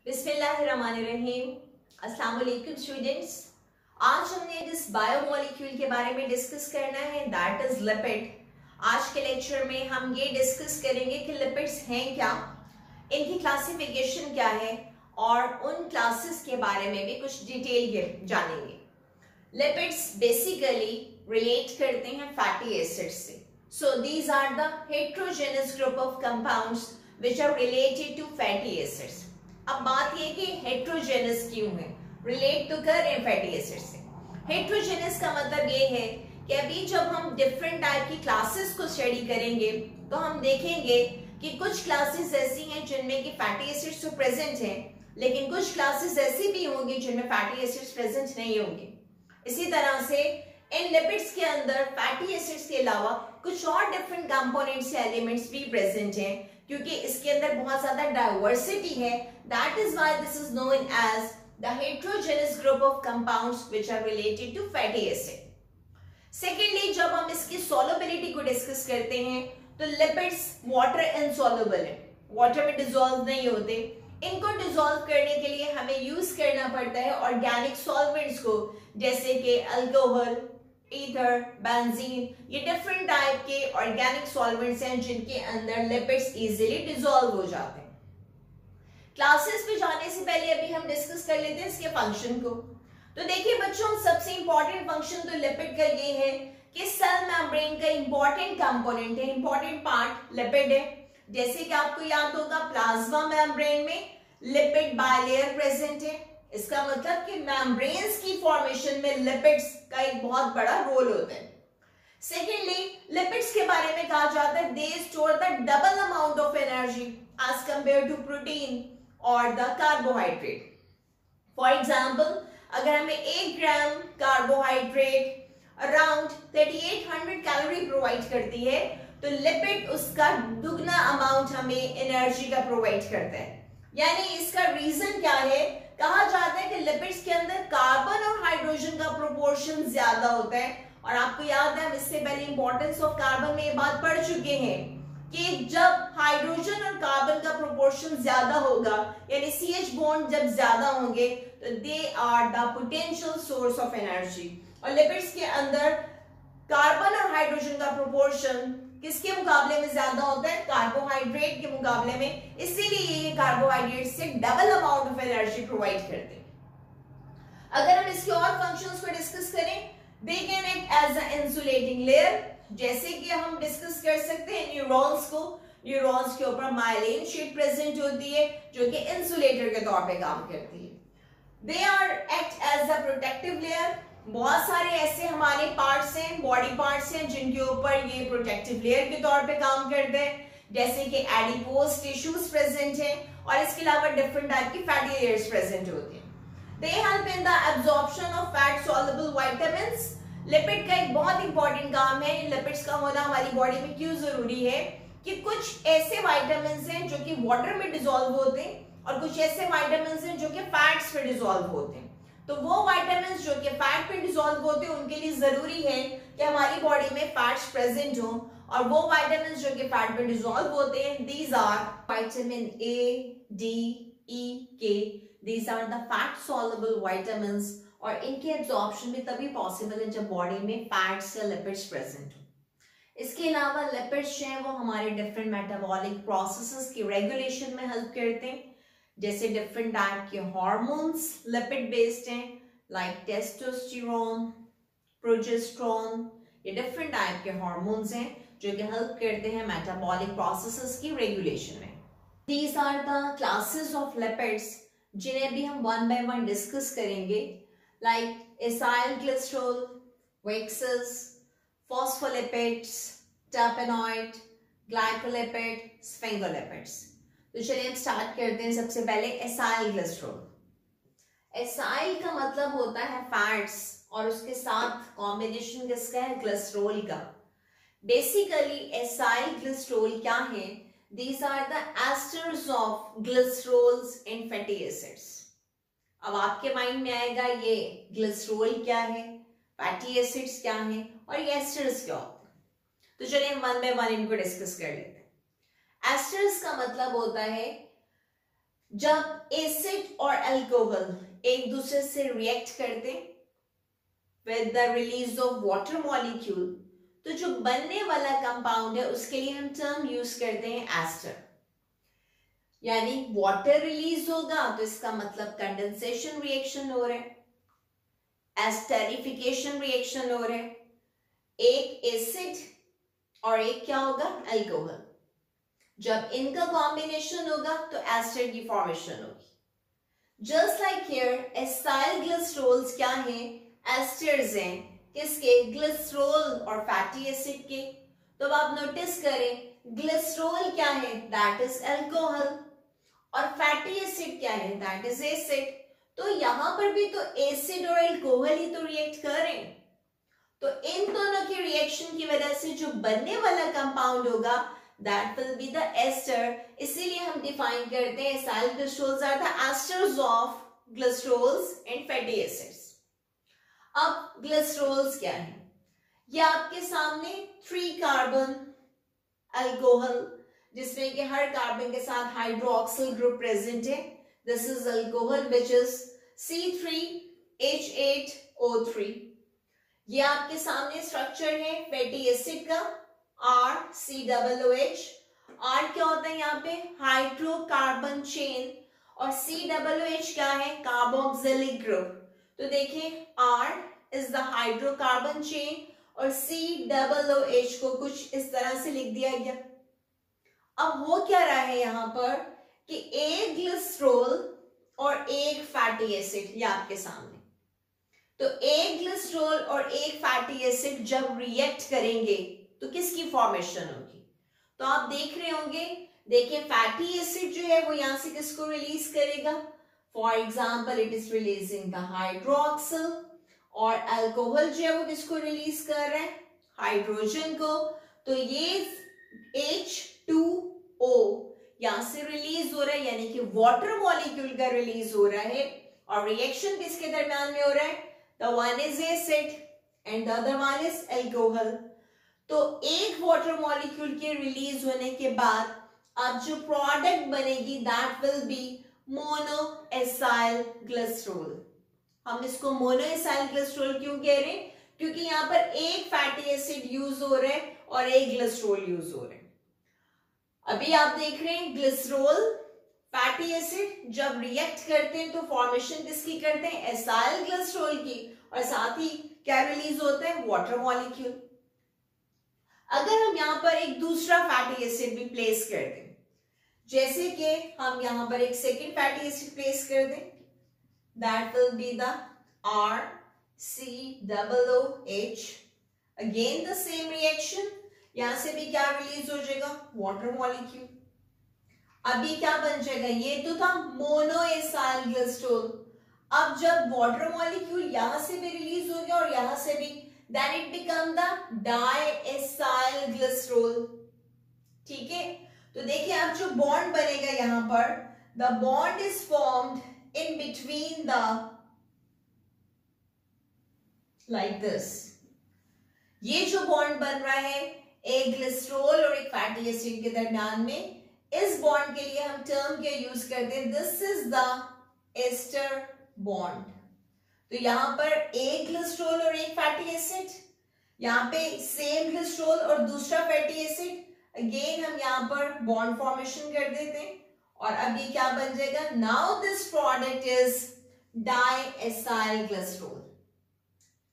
बिस्मिल्लाहिर्रहमानिर्रहीम। अस्सलाम वालेकुम स्टूडेंट्स। आज हमने जिस बायोमोलिक्यूल के बारे में डिस्कस करना है दैट इज लिपिड। आज के लेक्चर में हम ये डिस्कस करेंगे कि लिपिड्स हैं क्या, इनकी क्लासिफिकेशन क्या है और उन क्लासेस के बारे में भी कुछ डिटेल जानेंगे। लिपिड्स बेसिकली रिलेट करते हैं फैटी एसिड्स से। So these are the heterogeneous group of compounds which are related to fatty acids. अब बात ये कि हेट्रोजेनस क्यों है, रिलेट तो कर रहे हैं फैटी एसिड से। हेट्रोजेनस का मतलब ये है कि अभी जब हम डिफरेंट टाइप की क्लासेस को स्टडी करेंगे तो हम देखेंगे कि कुछ क्लासेस ऐसी हैं जिनमें कि फैटी एसिड्स तो प्रेजेंट हैं, लेकिन कुछ क्लासेस ऐसी भी होंगी जिनमें फैटी एसिड्स प्रेजेंट नहीं होंगे। इसी तरह से इन लिपिड्स के अंदर फैटी एसिड्स के अलावा कुछ और डिफरेंट कंपोनेंट्स या एलिमेंट्स भी प्रेजेंट हैं, क्योंकि इसके अंदर बहुत ज्यादा डाइवर्सिटी है। That is why this is known as the heterogeneous group of compounds which are related to fatty acid. Secondly, जब हम इसकी सॉल्युबिलिटी को डिस्कस करते हैं तो लिपिड्स वाटर इनसॉल्युबल है, वाटर में डिसॉल्व नहीं होते। इनको डिसॉल्व करने के लिए हमें यूज करना पड़ता है ऑर्गेनिक सॉल्वेंट्स को, जैसे कि अल्कोहल, ईथर, बेंजीन। ये डिफरेंट टाइप के ऑर्गेनिक सॉल्वेंट्स हैं जिनके अंदर लिपिड्स इजीली डिसॉल्व हो जाते हैं। क्लासेस पे जाने से पहले अभी हम डिस्कस कर लेते हैं इसके फंक्शन को। तो देखिए बच्चों, सबसे इंपॉर्टेंट फंक्शन तो लिपिड का ये है कि सेल मेम्ब्रेन का इंपॉर्टेंट कंपोनेंट है, इंपॉर्टेंट पार्ट लिपिड है। जैसे कि आपको याद होगा प्लाज्मा मेम्ब्रेन में लिपिड बायलेयर प्रेजेंट है। इसका मतलब कि मेम्ब्रेन्स की फॉर्मेशन में लिपिड्स का एक बहुत बड़ा रोल होता है। सेकेंडली, लिपिड्स के बारे में कहा जाता है they store the double amount of energy as compare to protein और द कार्बोहाइड्रेट। फॉर एग्जाम्पल, अगर हमें 1 gram carbohydrate around 3800 calorie provide करती है, तो लिपिड उसका दुगना अमाउंट हमें एनर्जी का प्रोवाइड करता है। यानी इसका रीजन क्या है? कहा जाता है कि लिपिड्स के अंदर कार्बन और हाइड्रोजन का प्रोपोर्शन ज्यादा होता है। और आपको याद है हम इससे पहले इंपॉर्टेंस ऑफ कार्बन में ये बात पढ़ चुके हैं कि जब हाइड्रोजन और कार्बन का प्रोपोर्शन ज्यादा होगा, यानी CH बॉन्ड जब ज्यादा होंगे, तो they are the potential source of energy. और लिपिड्स के अंदर कार्बन और हाइड्रोजन का प्रोपोर्शन किसके मुकाबले में ज्यादा होता है? कार्बोहाइड्रेट के मुकाबले में। इसीलिए ये कार्बोहाइड्रेट से double amount of energy provide करते हैं। अगर हम इसके और फंक्शंस को डिस्कस करें, they can act as a insulating layer. जैसे कि हम डिस्कस कर सकते हैं न्यूरॉन्स को, न्यूरॉन्स के ऊपर माइलिन शीट प्रेजेंट होती है जो कि इंसुलेटर के तौर पे काम करती है। They are act as a protective layer. बहुत सारे ऐसे हमारे पार्ट्स हैं, बॉडी पार्ट्स हैं जिनके ऊपर ये प्रोटेक्टिव लेयर के तौर पे काम करते हैं, जैसे कि एडिपोज टिश्यूज प्रेजेंट हैं और इसके अलावा डिफरेंट टाइप की फैटी लेयर्स प्रेजेंट होती हैं। They help in the absorption of fat soluble vitamins. Lipid का एक बहुत इंपॉर्टेंट काम है, लिपिड्स का होना हमारी बॉडी में क्यों जरूरी है कि कुछ ऐसे विटामिन्स हैं जो कि वाटर में डिसॉल्व होते हैं और कुछ ऐसे विटामिन्स हैं जो कि फैट्स में डिसॉल्व होते हैं। तो वो विटामिन्स जो कि फैट पे डिसॉल्व होते हैं उनके लिए जरूरी है कि हमारी बॉडी में फैट्स प्रेजेंट हो, और वो विटामिन्स जो कि फैट पे डिसॉल्व होते हैं these are vitamin A, D, E, K. These are the fat soluble vitamins, और इनके एब्जॉर्प्शन भी तभी पॉसिबल है जब बॉडी में फैट्स या लिपिड्स प्रेजेंट हो। इसके अलावा लिपिड्स जो हैं वो हमारे डिफरेंट मेटाबॉलिक प्रोसेसेस की रेगुलेशन में हेल्प करते हैं। जैसे डिफरेंट टाइप के हार्मोन्स लिपिड बेस्ड हैं, लाइक टेस्टोस्टेरोन, प्रोजेस्टेरोन। ये डिफरेंट टाइप के हार्मोन्स हैं जो कि हेल्प करते हैं मेटाबॉलिक प्रोसेसेस की रेगुलेशन में। These are the classes of lipids जिन्हें भी हम वन बाय वन डिस्कस करेंगे, like acyl glycerol, waxes, phospholipids, terpenoid, glycolipid, sphingolipids. तो चलिए हम स्टार्ट करते हैं। सबसे पहले एसाइल ग्लिसरॉल। एसाइल का मतलब होता है फैट्स और उसके साथ कॉम्बिनेशन किसका है? ग्लिसरॉल का। बेसिकली एसाइल ग्लिसरॉल क्या है? These are the esters of glycerols in fatty acids. अब आपके माइंड में आएगा ये ग्लिसरॉल क्या है, फैटी एसिड्स क्या है और ये एस्टर्स क्या होते हैं। तो चलिए हम वन बाय वन इनको डिस्कस कर लेते हैं। एस्टर्स का मतलब होता है जब एसिड और अल्कोहल एक दूसरे से रिएक्ट करते with the release of water molecule, तो जो बनने वाला कंपाउंड है उसके लिए हम टर्म यूज करते हैं एस्टर। यानी वाटर रिलीज होगा तो इसका मतलब कंडेंसेशन रिएक्शन हो रहा है, एस्टरिफिकेशन रिएक्शन हो रहा है, एक एसिड और एक क्या होगा, अल्कोहल। जब इनका कॉम्बिनेशन होगा तो एस्टर की फॉर्मेशन होगी। जस्ट लाइक हियर एसाइल ग्लिसरोल्स क्या हैं, एस्टर्स हैं, किसके, ग्लिसरोल और फैटी एसिड के। तो अब आप नोटिस करें ग्लिसरोल क्या है, दैट इज अल्कोहल, और फैटी एसिड क्या है, दैट इज एसिड। तो यहां पर भी तो एसिड और अल्कोहल ही तो रिएक्ट कर रहे हैं। तो इन दोनों के रिएक्शन की वजह से जो बनने वाला कंपाउंड होगा that will be the ester. इसीलिए हम डिफाइन करते हैं acyl glycerols are the esters of glycerols and fatty acids. अब ग्लिसरोल्स क्या है, ये आपके सामने 3 कार्बन अल्कोहल जिसमें कि हर कार्बन के साथ हाइड्रोक्सिल ग्रुप प्रेजेंट है। This is alcohol which is C3H8O3। ये आपके सामने स्ट्रक्चर है फैटी एसिड का, RCOOH। R क्या होता है यहाँ पे, हाइड्रोकार्बन चेन, और COOH क्या है, कार्बोक्सिलिक ग्रुप। तो देखिए R is the hydrocarbon chain और COOH को कुछ इस तरह से लिख दिया गया। अब हो क्या रहा है यहाँ पर कि एक ग्लिसरोल और एक फैटी एसिड, ये आपके सामने, तो एक ग्लिसरोल और एक फैटी एसिड जब रिएक्ट करेंगे तो किसकी फॉर्मेशन होगी। तो आप देख रहे होंगे, देखिए फैटी एसिड जो है वो यहां से किसको रिलीज करेगा, for example it is releasing the hydroxyl, और अल्कोहल जो है वो किसको रिलीज कर रहा है, हाइड्रोजन को। तो ये H2O यहां से रिलीज हो रहा है, यानी कि वाटर मॉलिक्यूल का रिलीज हो रहा है, और रिएक्शन किसके दरमियान में हो रहा है, the one is acid and the other one is alcohol। तो एक वाटर मॉलिक्यूल के रिलीज होने के बाद अब जो प्रोडक्ट बनेगी दैट विल बी मोनोएसाइल ग्लिसरोल। हम इसको मोनोएसाइल ग्लिसरोल क्यों कह रहे हैं, क्योंकि यहाँ पर एक फैटी एसिड यूज हो रहा है और एक ग्लिसरोल यूज हो रहा है। अभी आप देख रहे हैं ग्लिसरोल फैटी एसिड जब रिएक्ट करते हैं तो फॉर्मेशन किसकी करते हैं, एसाइल ग्लिसरोल की, और साथ ही क्या रिलीज होता है, वाटर मॉलिक्यूल। अगर हम यहाँ पर एक दूसरा फैटी एसिड भी प्लेस कर दें, जैसे कि हम यहाँ पर एक सेकेंड फैटी एसिड प्लेस कर दें, that will be the RCOOH। Again the same reaction, यहां से भी क्या रिलीज हो जाएगा, वाटर मॉलिक्यूल। अभी क्या बन जाएगा, ये तो था मोनोएसाइल ग्लिसरोल। अब जब वाटर मॉलिक्यूल यहां से भी रिलीज हो गया और यहां से भी, then it become the diacyl glycerol. ठीक है, तो देखिए अब जो बॉन्ड बनेगा यहां पर, the bond is formed in between the, like this. ये जो बॉन्ड बन रहा है एक ग्लिसरोल और एक फैटी एसिड के दरमियान में, इस बॉन्ड के लिए हम टर्म क्या यूज करते हैं, this is the ester bond. तो यहां पर एक ग्लिसरोल और एक फैटी एसिड, यहां पे सेम ग्लिसरोल और दूसरा फैटी एसिड, अगेन हम यहां पर बॉन्ड फॉर्मेशन कर देते हैं, और अब ये क्या बन जाएगा, now this product is diacyl glycerol.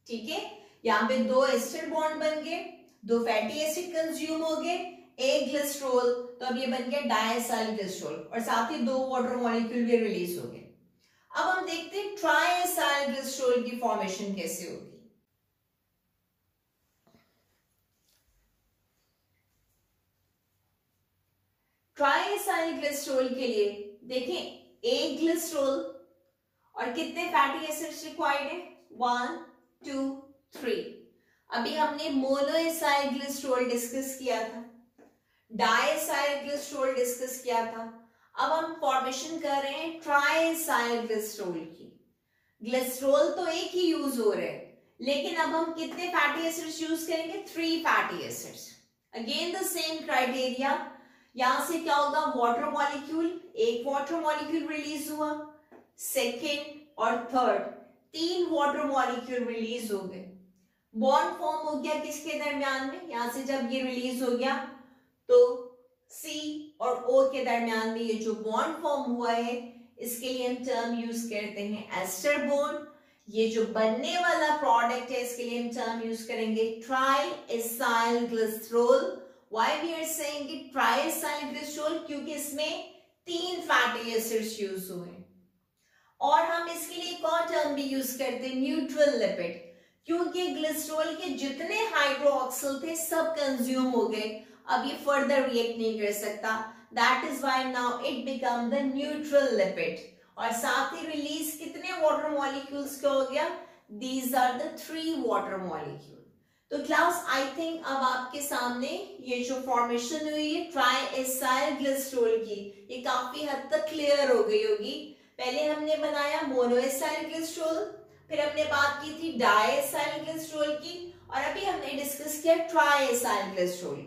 ठीक है, यहां पे 2 एस्टर बॉन्ड बन गए, 2 फैटी एसिड कंज्यूम हो गए, एक ग्लिसरोल, तो अब ये बन गया डाइएसाइल ग्लिसरोल, और साथ ही 2 वाटर मॉलिक्यूल भी रिलीज हो गए। अब हम देखते हैं ट्राइएसाइल ग्लिसरोल की फॉर्मेशन कैसे होगी। ट्राइएसाइल ग्लिसरोल के लिए देखें एक ग्लिसरोल और कितने फैटी एसिड्स रिक्वायर्ड है, 1 2 3। अभी हमने मोनोएसाइल ग्लिसरोल डिस्कस किया था, डाइएसाइल ग्लिसरोल डिस्कस किया था, अब हम फॉर्मेशन कर रहे हैं ट्राइएसाइल ग्लिसरोल की। ग्लिसरोल तो एक ही यूज हो रहा है, लेकिन अब हम कितने फैटी एसिड्स यूज करेंगे, 3 fatty acids. Again the same criteria, यहां से क्या होगा, वाटर मॉलिक्यूल, एक वाटर मॉलिक्यूल रिलीज हुआ, सेकेंड और थर्ड 3 वाटर मॉलिक्यूल रिलीज हो गए। बॉन्ड फॉर्म हो गया किसके दरमियान में, यहां से जब ये रिलीज हो गया तो C और O के दरमियान में ये जो बॉन्ड फॉर्म हुआ है इसके लिए हम टर्म यूज करते हैं एस्टर बॉन्ड। ये जो बनने वाला प्रोडक्ट है इसके लिए हम टर्म यूज करेंगे triacylglycerol. Why we are saying it triacylglycerol, क्योंकि इसमें 3 फैटी एसिड्स यूज हुए। और हम इसके लिए कौन टर्म भी यूज करते हैं, न्यूट्रल लिपिड, क्योंकि ग्लिसरॉल के जितने हाइड्रोक्सिल थे सब कंज्यूम हो गए, अब ये फर्दर रिएक्ट नहीं कर सकता। That is why now it become the neutral lipid. और साथ ही रिलीज कितने वाटर मॉलिक्यूल्स का हो गया, these are the 3 water molecule. तो क्लास आई थिंक अब आपके सामने ये जो फॉर्मेशन हुई है ट्राई एसाइल ग्लिसरॉल की, ये काफी हद तक क्लियर हो गई होगी। पहले हमने बनाया मोनो एसाइल ग्लिसरॉल, फिर हमने बात की थी डाई एसाइल ग्लिसरॉल की, और अभी हमने डिस्कस किया ट्राई एसाइल ग्लिसरॉल।